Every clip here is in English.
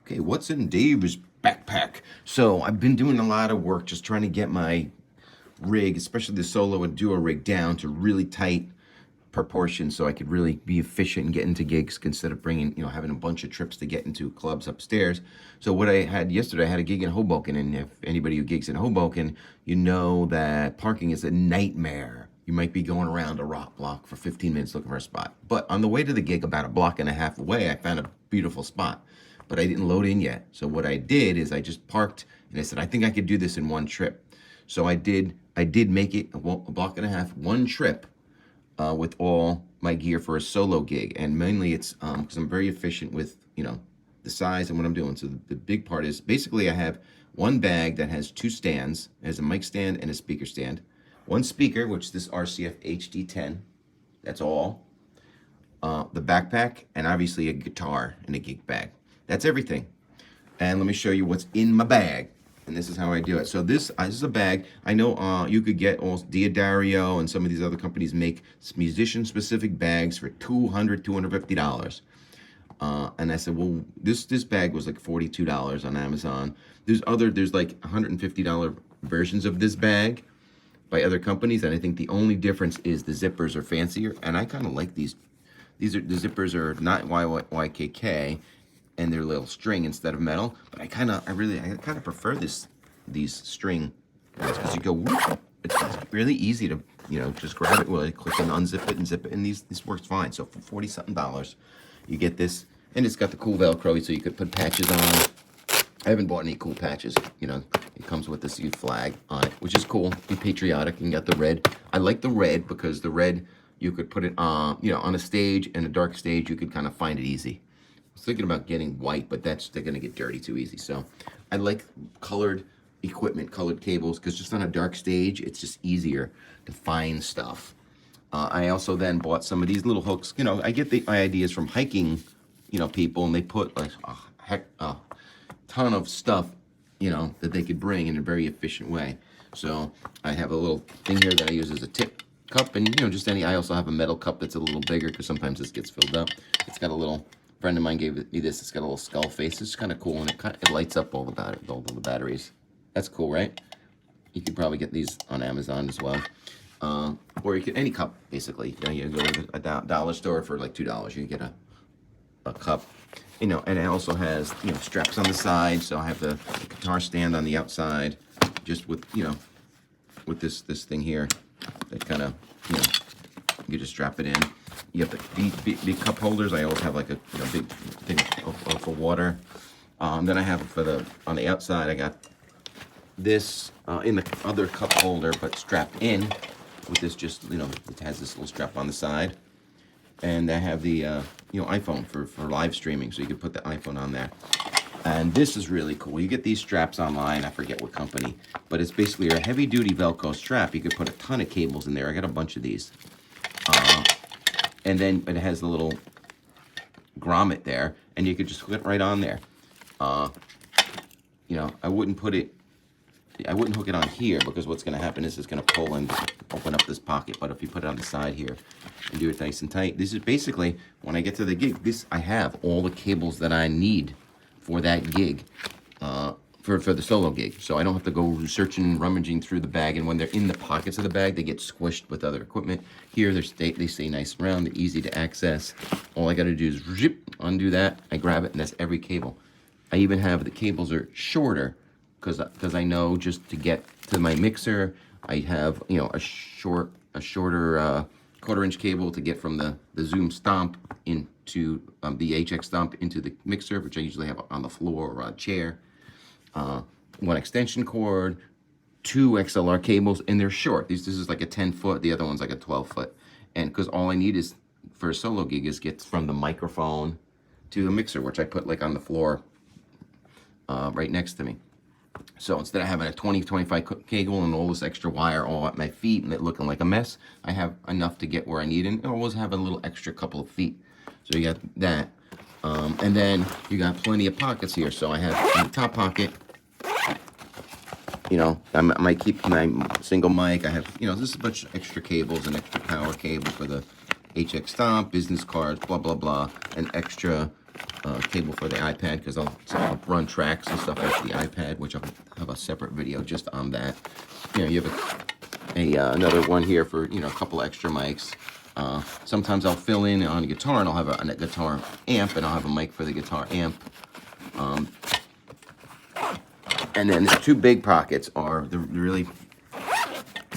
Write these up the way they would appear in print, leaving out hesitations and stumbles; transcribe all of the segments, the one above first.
Okay, what's in Dave's backpack? So I've been doing a lot of work just trying to get my rig, especially the solo and duo rig, down to really tight proportions so I could really be efficient and get into gigs instead of bringing, having a bunch of trips to get into clubs upstairs. So what I had yesterday, I had a gig in Hoboken, and if anybody who gigs in Hoboken, you know that parking is a nightmare. You might be going around a rock block for 15 minutes looking for a spot. But on the way to the gig, about a block and a half away, I found a beautiful spot. But I didn't load in yet. So what I did is I just parked and I said, I think I could do this in one trip. So I did make it a block and a half, one trip, with all my gear for a solo gig. And mainly it's because I'm very efficient with, the size and what I'm doing. So the big part is basically I have one bag that has two stands. It has a mic stand and a speaker stand. One speaker, which is this RCF HD10. That's all. The backpack, and obviously a guitar and a gig bag. That's everything. And let me show you what's in my bag. And this is how I do it. So this is a bag. I know you could get all Diodario and some of these other companies make musician-specific bags for $200, $250. And I said, well, this bag was like $42 on Amazon. There's like $150 versions of this bag by other companies, and I think the only difference is the zippers are fancier. And I kind of like these. The zippers are not YKK, and they're little string instead of metal. But I kind of prefer these string ones because you go whoop, it's really easy to just grab it, click and unzip it and zip it, and this works fine. So for $40-something, you get this, and it's got the cool Velcro so you could put patches on. I haven't bought any cool patches. It comes with this youth flag on it, which is cool. Be patriotic, and got the red. I like the red because the red you could put it on, on a stage, and a dark stage you could kind of find it easy. I was thinking about getting white, but they're gonna get dirty too easy. So I like colored equipment, colored cables, because just on a dark stage, it's just easier to find stuff. I also then bought some of these little hooks. I get my ideas from hiking, people, and they put like a ton of stuff, that they could bring in a very efficient way. So I have a little thing here that I use as a tip cup, and I also have a metal cup that's a little bigger because sometimes this gets filled up. It's got a little. Friend of mine gave me this. It's got a little skull face. It's kind of cool, and it lights up all the batteries. That's cool, right? You could probably get these on Amazon as well, or you get any cup basically. You go to a dollar store for like $2. You can get a cup, and it also has straps on the side. So I have the guitar stand on the outside, just with with this thing here that kind of you just strap it in. You have the big cup holders. I always have like a big thing for water. Then I have on the outside, I got this in the other cup holder, but strapped in with this it has this little strap on the side. And I have the iPhone for live streaming, so you can put the iPhone on there. And this is really cool. You get these straps online. I forget what company, but it's basically a heavy-duty Velcro strap. You could put a ton of cables in there. I got a bunch of these. And then it has a little grommet there, and you could just hook it right on there. I wouldn't hook it on here because what's going to happen is it's going to pull and open up this pocket. But if you put it on the side here and do it nice and tight, this is basically, when I get to the gig, I have all the cables that I need for that gig, for the solo gig. So I don't have to go searching and rummaging through the bag, and when they're in the pockets of the bag, they get squished with other equipment. Here, they stay nice and round, they're easy to access. All I got to do is zip, undo that, I grab it, and that's every cable. I even have the cables are shorter, because I know just to get to my mixer, I have a shorter 1/4-inch cable to get from the Zoom Stomp into the HX Stomp into the mixer, which I usually have on the floor or on a chair. One extension cord, 2 XLR cables, and they're short. This is like a 10-foot, the other one's like a 12-foot. And because all I need is for a solo gig is get from the microphone to the mixer, which I put like on the floor right next to me. So instead of having a 20-25 cable and all this extra wire all at my feet and it looking like a mess, I have enough to get where I need, and I always have a little extra couple of feet. So you got that. And then you got plenty of pockets here. So I have in the top pocket, I might keep my single mic. I have, just a bunch of extra cables, an extra power cable for the HX Stomp, business cards, blah, blah, blah, an extra cable for the iPad, because I'll run tracks and stuff off the iPad, which I'll have a separate video just on that. You have another one here for, a couple extra mics. Sometimes I'll fill in on a guitar, and I'll have a guitar amp, and I'll have a mic for the guitar amp. And then the two big pockets are the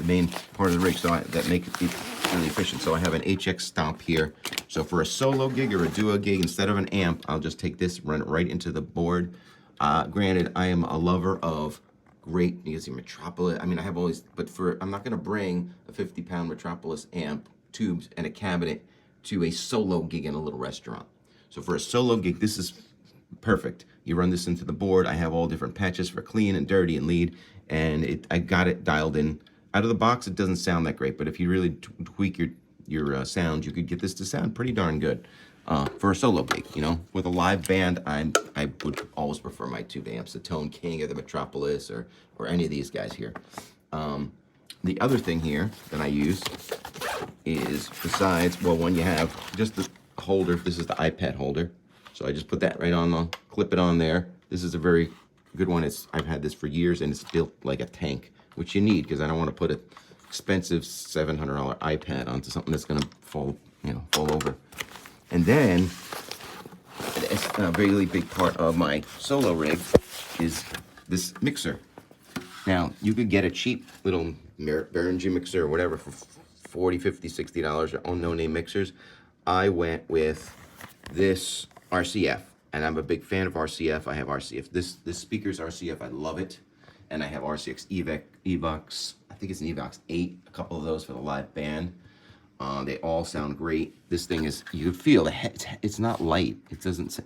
main part of the rig, so that make it really efficient. So I have an HX stomp here. So for a solo gig or a duo gig, instead of an amp, I'll just take this, run it right into the board. Granted, I am a lover of great, you can see Metropolis. I mean, I have all these, but I'm not gonna bring a 50-pound Metropolis amp, tubes, and a cabinet to a solo gig in a little restaurant. So for a solo gig, this is perfect. You run this into the board. I have all different patches for clean and dirty and lead, and I got it dialed in. Out of the box, it doesn't sound that great, but if you really tweak your sound, you could get this to sound pretty darn good for a solo gig. With a live band, I would always prefer my tube amps, the Tone King or the Metropolis or any of these guys here. The other thing here that I use is, besides, well, when you have just the holder, this is the iPad holder. So I just put that right on, clip it on there. This is a very good one. I've had this for years, and it's built like a tank, which you need, because I don't want to put an expensive $700 iPad onto something that's going to fall over. And then a really big part of my solo rig is this mixer. Now, you could get a cheap little Behringer mixer or whatever for $40, $50, $60, or no-name mixers. I went with this RCF, and I'm a big fan of RCF. I have RCF. This speaker's RCF. I love it. And I have RCX Evox. I think it's an Evox 8. A couple of those for the live band. They all sound great. This thing is, you feel it's not light. It doesn't,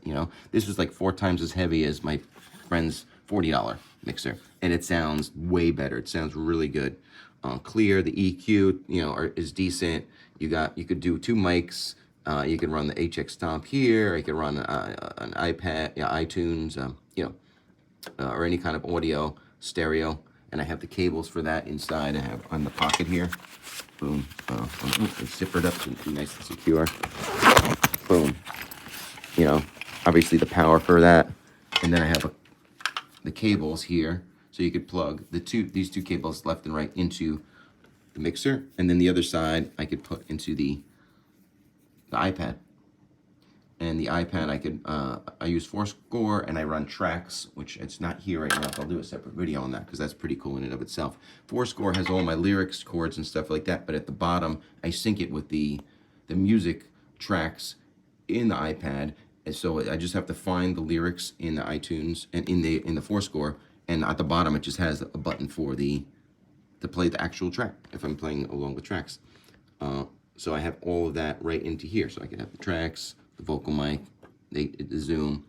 this was like 4 times as heavy as my friend's $40 mixer, and it sounds way better. It sounds really good. Clear. The EQ, is decent. You could do 2 mics. You can run the HX Stomp here. You can run an iPad, iTunes, or any kind of audio, stereo. And I have the cables for that inside. I have on the pocket here. Boom. It's zippered up to be nice and secure. Boom. Obviously the power for that. And then I have the cables here, so you could plug these two cables left and right into the mixer, and then the other side I could put into the iPad. And the iPad I use Fourscore, and I run tracks, which it's not here right now, so I'll do a separate video on that, because that's pretty cool in and of itself. Fourscore has all my lyrics, chords, and stuff like that, but at the bottom I sync it with the music tracks in the iPad, and so I just have to find the lyrics in the iTunes and in the Fourscore, and at the bottom it just has a button for to play the actual track if I'm playing along with tracks. So I have all of that right into here, so I can have the tracks, the vocal mic, the zoom,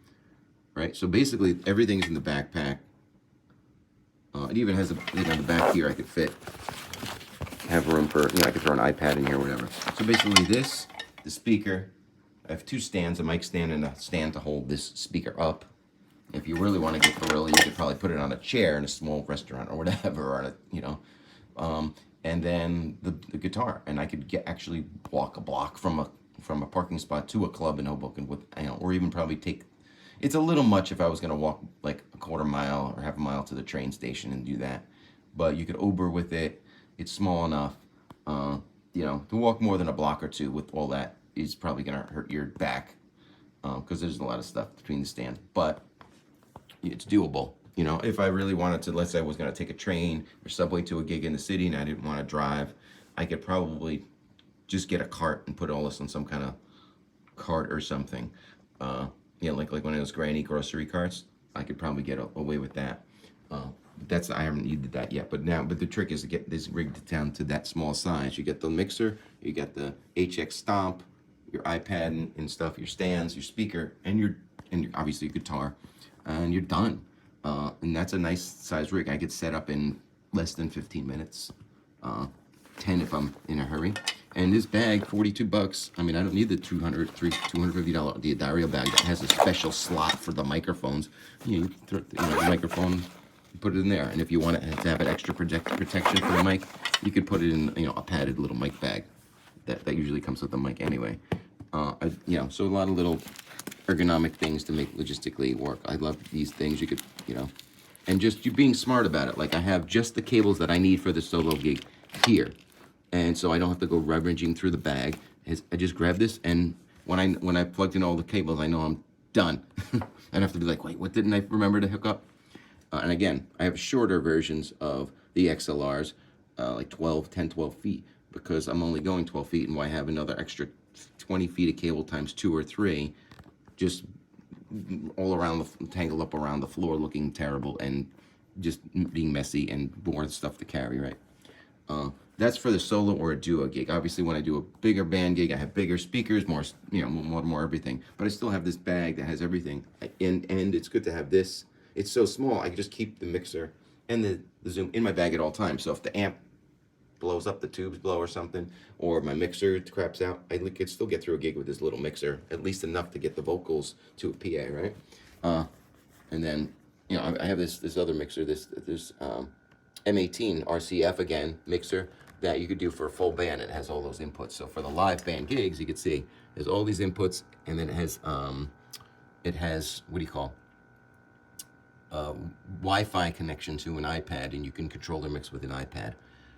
right? So basically everything's in the backpack. It even has the back here I could have room for, I could throw an iPad in here or whatever. So basically the speaker, I have 2 stands, a mic stand and a stand to hold this speaker up. If you really want to get guerrilla, you could probably put it on a chair in a small restaurant or whatever, or and then the guitar, and I could actually walk a block from a parking spot to a club in Hoboken with, or even probably take. It's a little much if I was going to walk like a quarter mile or half a mile to the train station and do that, but you could Uber with it. It's small enough, to walk more than a block or 2 with all that is probably going to hurt your back, because there's a lot of stuff between the stands, but it's doable. If I really wanted to, let's say I was going to take a train or subway to a gig in the city and I didn't want to drive, I could probably just get a cart and put all this on some kind of cart or something. Like one of those granny grocery carts. I could probably get away with that. I haven't needed that yet. But the trick is to get this rigged down to that small size. You get the mixer, you get the HX Stomp, your iPad and stuff, your stands, your speaker, and your obviously your guitar, and you're done. And that's a nice size rig. I could set up in less than 15 minutes, 10 if I'm in a hurry. And this bag, $42. I mean, I don't need the $250 Diario bag that has a special slot for the microphones. You throw the microphone, you put it in there. And if you want it to have an extra protection for the mic, you could put it in a padded little mic bag. That usually comes with the mic anyway. So a lot of little ergonomic things to make logistically work. I love these things. You could, and just you being smart about it. Like I have just the cables that I need for the solo gig here, and so I don't have to go rummaging through the bag. I just grab this, and when I plugged in all the cables, I know I'm done. I don't have to be like, wait, what didn't I remember to hook up? And again, I have shorter versions of the XLRs, like 10, 12 feet, because I'm only going 12 feet, and why have another extra 20 feet of cable times 2 or 3, just all around tangled up around the floor, looking terrible and just being messy and more stuff to carry, right? That's for the solo or a duo gig. Obviously, when I do a bigger band gig, I have bigger speakers, more, more everything. But I still have this bag that has everything, and it's good to have this. It's so small, I can just keep the mixer and the Zoom in my bag at all times. So if the amp blows up, the tubes blow or something, or my mixer craps out, I could still get through a gig with this little mixer, at least enough to get the vocals to a PA, right? And then, I have this other mixer, this M18 RCF again mixer that you could do for a full band. It has all those inputs. So for the live band gigs, you can see there's all these inputs, and then it has what do you call? Wi-Fi connection to an iPad, and you can control their mix with an iPad,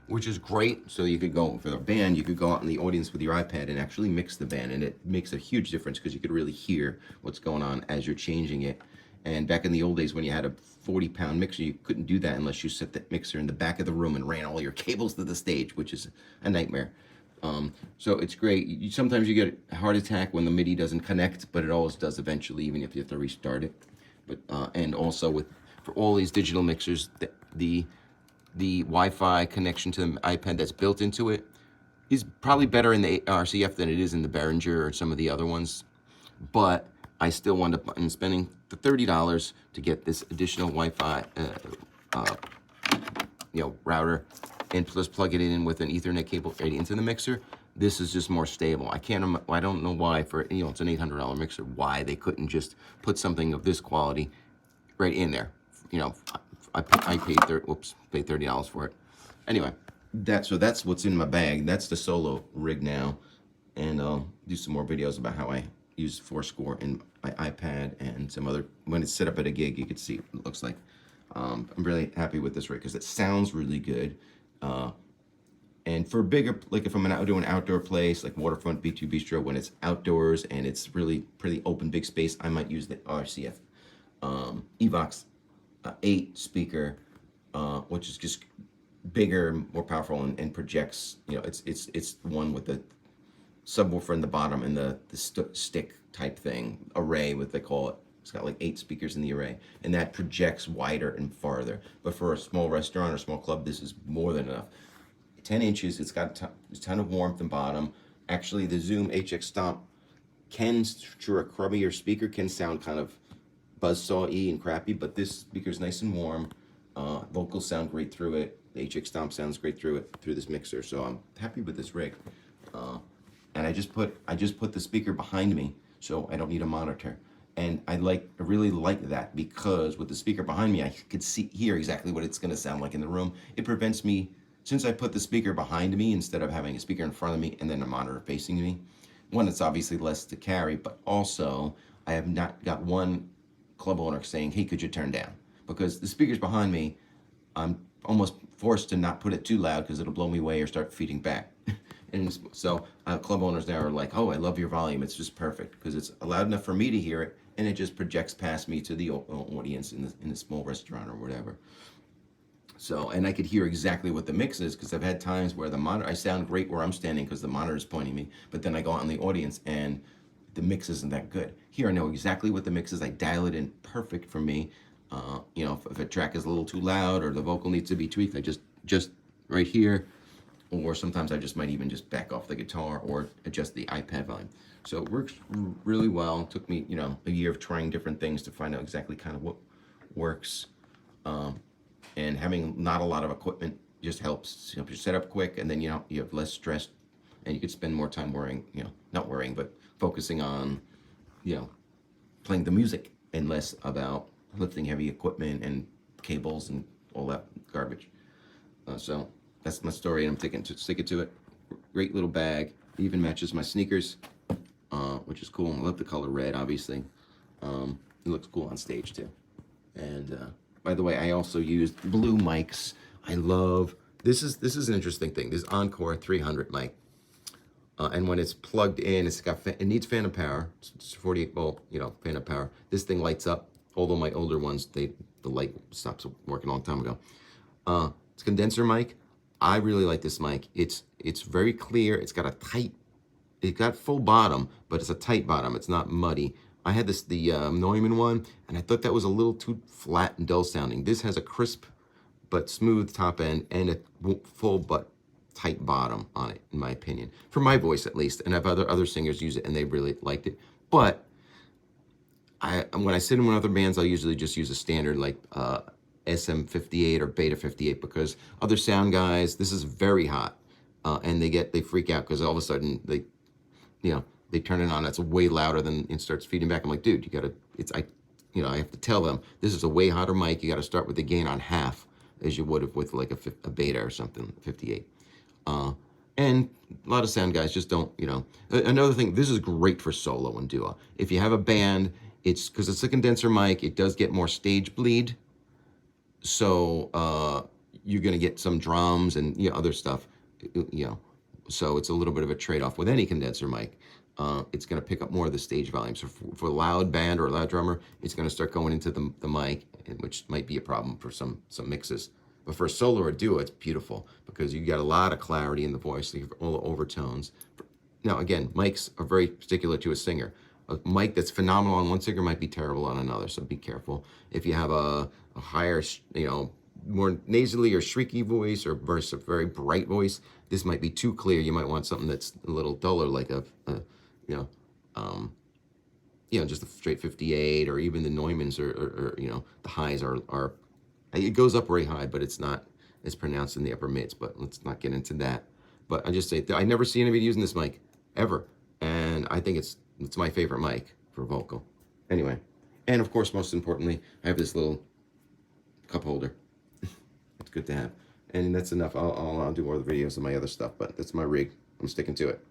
which is great. So you could go for the band, you could go out in the audience with your iPad and actually mix the band, and it makes a huge difference because you could really hear what's going on as you're changing it. And back in the old days when you had a 40-pound mixer, you couldn't do that unless you set that mixer in the back of the room and ran all your cables to the stage, which is a nightmare. So it's great. Sometimes you get a heart attack when the MIDI doesn't connect, but it always does eventually, even if you have to restart it. But and also for all these digital mixers, the Wi-Fi connection to the iPad that's built into it is probably better in the RCF than it is in the Behringer or some of the other ones. But I still wound up spending the $30 to get this additional Wi-Fi router, and plus plug it in with an Ethernet cable right into the mixer. This is just more stable. I don't know why it's an $800 mixer, why they couldn't just put something of this quality right in there. I paid $30 for it. Anyway, that's what's in my bag. That's the solo rig now, and I'll do some more videos about how I use Fourscore in my iPad and some other. When it's set up at a gig, you can see what it looks like. I'm really happy with this rig because it sounds really good. And for bigger, like if I'm doing an outdoor place, like Waterfront B2 Bistro, when it's outdoors and it's really pretty open, big space, I might use the RCF Evox 8 speaker, which is just bigger, more powerful, and projects. It's the one with the subwoofer in the bottom and the stick type thing, array, what they call it. It's got like 8 speakers in the array, and that projects wider and farther. But for a small restaurant or small club, this is more than enough. 10 inches, it's got a ton of warmth in bottom. Actually, the Zoom HX Stomp through a crummier speaker, can sound kind of buzzsaw-y and crappy, but this speaker's nice and warm. Vocals sound great through it. The HX Stomp sounds great through this mixer. So I'm happy with this rig. And I just put the speaker behind me, so I don't need a monitor. And I really like that, because with the speaker behind me, I could hear exactly what it's going to sound like in the room. It prevents me. Since I put the speaker behind me instead of having a speaker in front of me and then a monitor facing me, one, it's obviously less to carry, but also I have not got one club owner saying, hey, could you turn down? Because the speaker's behind me, I'm almost forced to not put it too loud because it'll blow me away or start feeding back. And so club owners now are like, oh, I love your volume. It's just perfect because it's loud enough for me to hear it, and it just projects past me to the audience in the small restaurant or whatever. So, and I could hear exactly what the mix is, because I've had times where the monitor, I sound great where I'm standing because the monitor is pointing me, but then I go out in the audience and the mix isn't that good. Here I know exactly what the mix is. I dial it in perfect for me. If a track is a little too loud or the vocal needs to be tweaked, I just right here, or sometimes I just might even just back off the guitar or adjust the iPad volume. So it works really well. It took me, a year of trying different things to find out exactly kind of what works. And having not a lot of equipment just helps. You set up quick, and then you have less stress, and you could spend more time not worrying, but focusing on, playing the music, and less about lifting heavy equipment and cables and all that garbage. So that's my story, and I'm sticking to it. Great little bag. It even matches my sneakers. which is cool. I love the color red, obviously. It looks cool on stage too. And by the way, I also used blue mics. I love this is an interesting thing. This Encore 300 mic, and when it's plugged in, it needs phantom power. It's 48 volt, phantom power. This thing lights up. Although my older ones, the light stops working a long time ago. It's a condenser mic. I really like this mic. It's very clear. It's got full bottom, but it's a tight bottom. It's not muddy. I had the Neumann one, and I thought that was a little too flat and dull sounding. This has a crisp but smooth top end and a full but tight bottom on it, in my opinion. For my voice, at least. And I've other singers use it, and they really liked it. But when I sit in with other bands, I'll usually just use a standard like SM58 or Beta 58, because other sound guys, this is very hot, and they freak out because all of a sudden they turn it on. It's way louder than it starts feeding back. I'm like, dude, I have to tell them this is a way hotter mic. You got to start with the gain on half, as you would have with like a Beta or something, 58. And a lot of sound guys just don't, Another thing, this is great for solo and duo. If you have a band, because it's a condenser mic, it does get more stage bleed. So you're going to get some drums and other stuff, So it's a little bit of a trade-off with any condenser mic. It's going to pick up more of the stage volume. So for a loud band or a loud drummer, it's going to start going into the mic, which might be a problem for some mixes. But for a solo or duo, it's beautiful because you get a lot of clarity in the voice, you have all the overtones. Now, again, mics are very particular to a singer. A mic that's phenomenal on one singer might be terrible on another, so be careful. If you have a higher, more nasally or shrieky voice or versus a very bright voice, this might be too clear. You might want something that's a little duller, like just a straight 58, or even the Neumanns, or the highs are. It goes up very high, but it's not as pronounced in the upper mids. But let's not get into that. But I just say I never see anybody using this mic ever, and I think it's my favorite mic for vocal. Anyway, and of course, most importantly, I have this little cup holder. It's good to have, and that's enough. I'll do more of the videos of my other stuff, but that's my rig. I'm sticking to it.